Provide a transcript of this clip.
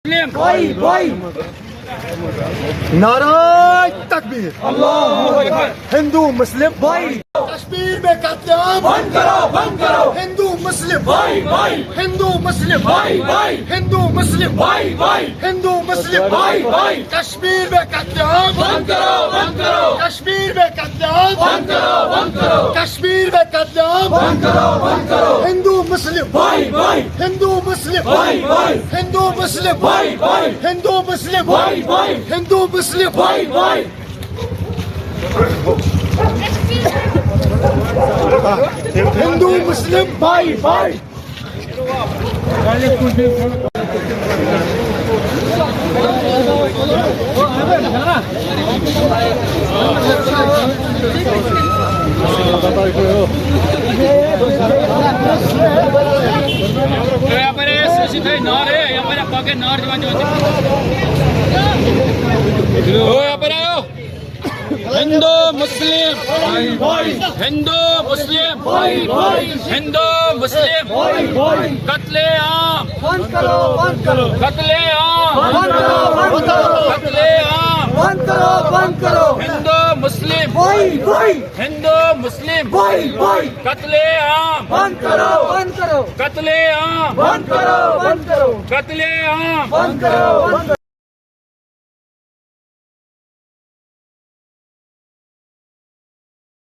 मुस्लिम भाई भाई नाराय तकबीर, अल्लाहू अकबर। हिंदू मुस्लिम भाई कश्मीर में कत्लेआम बंद करो, बंद करो। हिंदू मुस्लिम भाई भाई हिंदू मुस्लिम भाई भाई हिंदू मुस्लिम भाई भाई हिंदू मुस्लिम भाई भाई कश्मीर में कत्लेआम बंद करो, बंद करो। कश्मीर में कत्लेआम बंद करो, बंद करो। कश्मीर में कत्लेआम बंद करो, बंद करो। हिंदू मुस्लिम भाई भाई हिंदू मुस्लिम भाई भाई हिंदू मुस्लिम भाई भाई हिंदू मुस्लिम भाई भाई हिंदू मुस्लिम भाई भाई हिंदू मुस्लिम भाई भाई यहाँ पर नॉर है, यहाँ पर पॉकेट नॉर जवान यहाँ पर आओ। हिंदू मुस्लिम हिंदू मुस्लिम हिंदू मुस्लिम कत्लेआम बंद करो बंद करो कत्लेआम बंद करो कत्लेआम बंद करो बंद करो हिंदू मुस्लिम भाई भाई हिंदू मुस्लिम भाई भाई कत्लेआम बंद करो बंद करो कत्लेआम बंद करो बंद करो कत्लेआम बंद करो बंद करो